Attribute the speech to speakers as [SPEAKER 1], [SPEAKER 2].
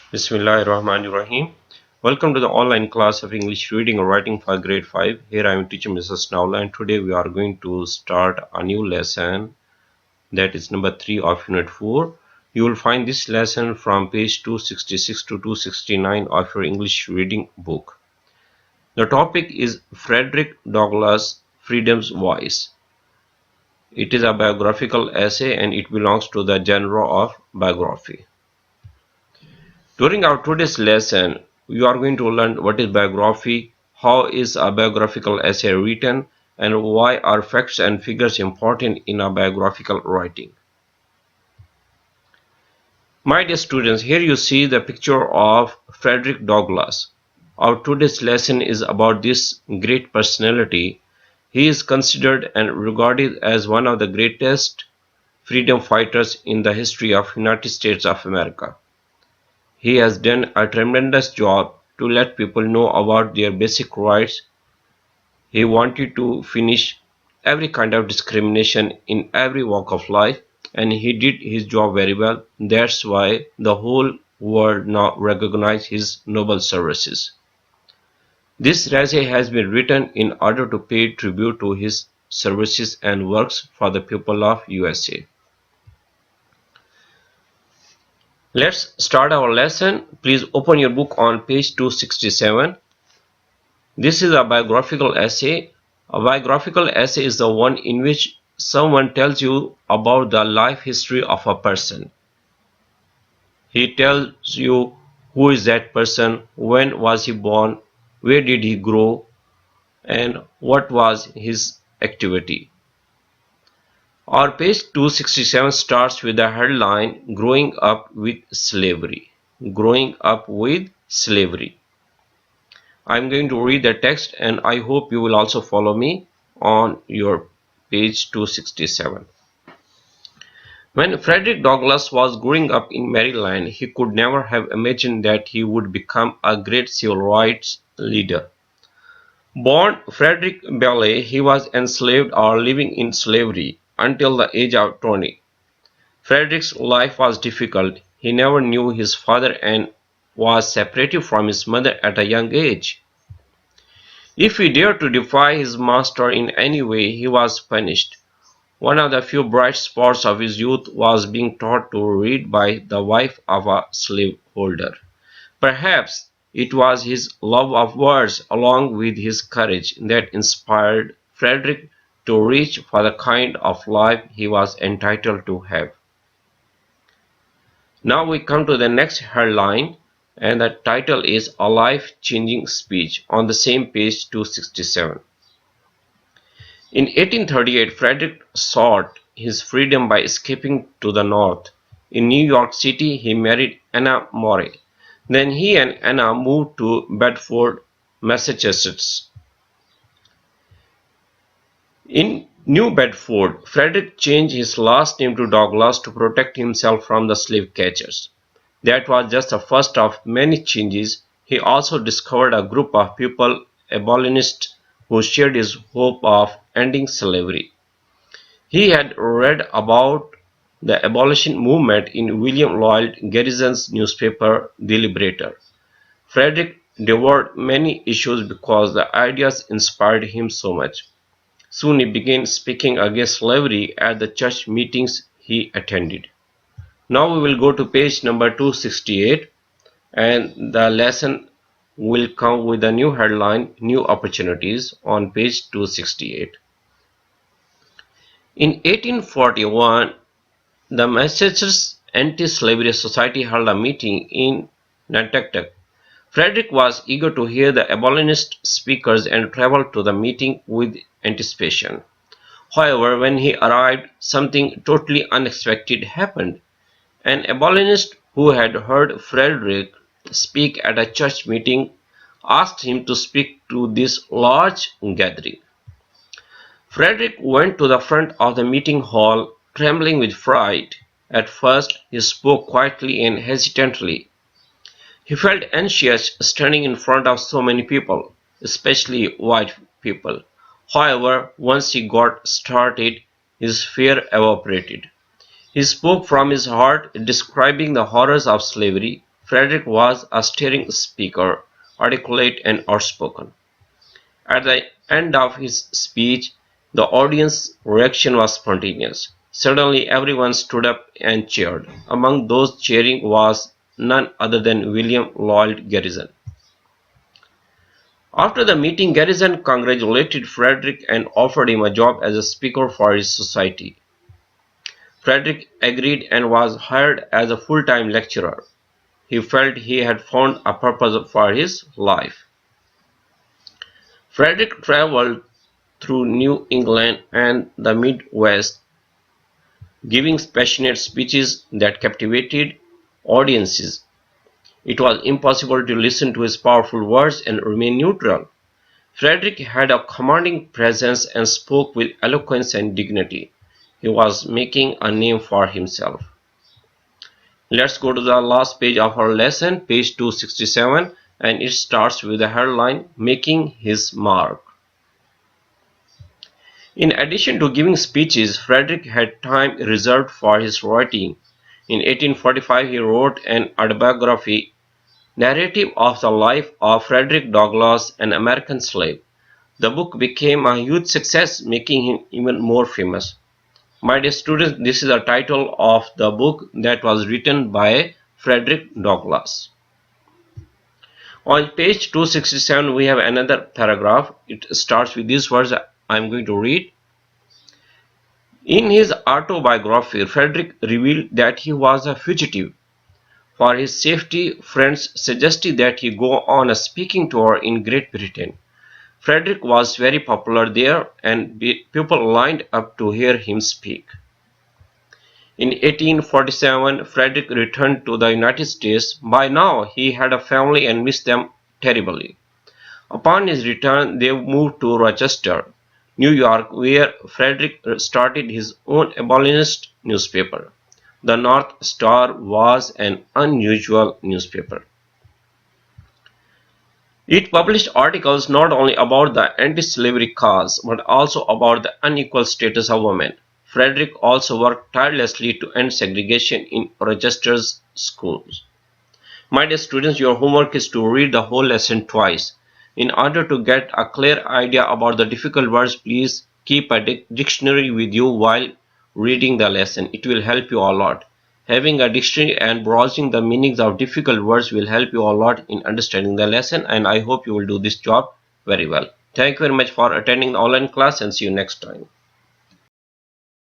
[SPEAKER 1] Bismillahirrahmanirrahim. Welcome to the online class of English reading and writing for grade 5. Here I am teacher Mrs. Nowla, and today we are going to start a new lesson, that is number 3 of unit 4. You will find this lesson from page 266 to 269 of your English reading book. The topic is Frederick Douglass, Freedom's Voice. It is a biographical essay and it belongs to the genre of biography. During our today's lesson, we are going to learn what is biography, how is a biographical essay written, and why are facts and figures important in a biographical writing. My dear students, here you see the picture of Frederick Douglass. Our today's lesson is about this great personality. He is considered and regarded as one of the greatest freedom fighters in the history of United States of America. He has done a tremendous job to let people know about their basic rights. He wanted to finish every kind of discrimination in every walk of life, and he did his job very well. That's why the whole world now recognizes his noble services. This essay has been written in order to pay tribute to his services and works for the people of USA. Let's start our lesson. Please open your book on page 267. This is a biographical essay. A biographical essay is the one in which someone tells you about the life history of a person. He tells you who is that person, when was he born, where did he grow, and what was his activity. Our page 267 starts with the headline, Growing Up with Slavery. Growing Up with Slavery. I'm going to read the text and I hope you will also follow me on your page 267. When Frederick Douglass was growing up in Maryland, he could never have imagined that he would become a great civil rights leader. Born Frederick Bailey, he was enslaved or living in slavery until the age of 20. Frederick's life was difficult. He never knew his father and was separated from his mother at a young age. If he dared to defy his master in any way, he was punished. One of the few bright spots of his youth was being taught to read by the wife of a slaveholder. Perhaps it was his love of words along with his courage that inspired Frederick to reach for the kind of life he was entitled to have. Now we come to the next headline, and the title is A Life-Changing Speech on the same page 267. In 1838, Frederick sought his freedom by escaping to the north. In New York City, he married Anna Morey. Then he and Anna moved to Bedford, Massachusetts. In New Bedford, Frederick changed his last name to Douglass to protect himself from the slave catchers. That was just the first of many changes. He also discovered a group of people, abolitionists, who shared his hope of ending slavery. He had read about the abolition movement in William Lloyd Garrison's newspaper, The Liberator. Frederick devoured many issues because the ideas inspired him so much. Soon he began speaking against slavery at the church meetings he attended. Now we will go to page number 268, and the lesson will come with a new headline, New Opportunities, on page 268. In 1841, the Massachusetts Anti-Slavery Society held a meeting in Nantucket. Frederick was eager to hear the abolitionist speakers and traveled to the meeting with anticipation. However, when he arrived, something totally unexpected happened. An abolitionist who had heard Frederick speak at a church meeting asked him to speak to this large gathering. Frederick went to the front of the meeting hall, trembling with fright. At first, he spoke quietly and hesitantly. He felt anxious standing in front of so many people, especially white people. However, once he got started, his fear evaporated. He spoke from his heart, describing the horrors of slavery, Frederick was a stirring speaker, articulate and outspoken. At the end of his speech, the audience reaction was spontaneous. Suddenly everyone stood up and cheered. Among those cheering was none other than William Lloyd Garrison. After the meeting, Garrison congratulated Frederick and offered him a job as a speaker for his society. Frederick agreed and was hired as a full-time lecturer. He felt he had found a purpose for his life. Frederick traveled through New England and the Midwest, giving passionate speeches that captivated audiences. It was impossible to listen to his powerful words and remain neutral. Frederick had a commanding presence and spoke with eloquence and dignity. He was making a name for himself. Let's go to the last page of our lesson, page 267, and it starts with the headline, Making His Mark. In addition to giving speeches, Frederick had time reserved for his writing. In 1845, he wrote an autobiography, narrative of the life of Frederick Douglass, an American slave. The book became a huge success, making him even more famous. My dear students, this is the title of the book that was written by Frederick Douglass. On page 267, we have another paragraph. It starts with these words I am going to read. In his autobiography, Frederick revealed that he was a fugitive. For his safety, friends suggested that he go on a speaking tour in Great Britain. Frederick was very popular there and people lined up to hear him speak. In 1847, Frederick returned to the United States. By now, he had a family and missed them terribly. Upon his return, they moved to Rochester, New York, where Frederick started his own abolitionist newspaper. The North Star was an unusual newspaper. It published articles not only about the anti-slavery cause, but also about the unequal status of women. Frederick also worked tirelessly to end segregation in Rochester's schools. My dear students, your homework is to read the whole lesson twice. In order to get a clear idea about the difficult words, please keep a dictionary with you while reading the lesson. It will help you a lot. Having a dictionary and browsing the meanings of difficult words will help you a lot in understanding the lesson, and I hope you will do this job very well. Thank you very much for attending the online class and see you next time.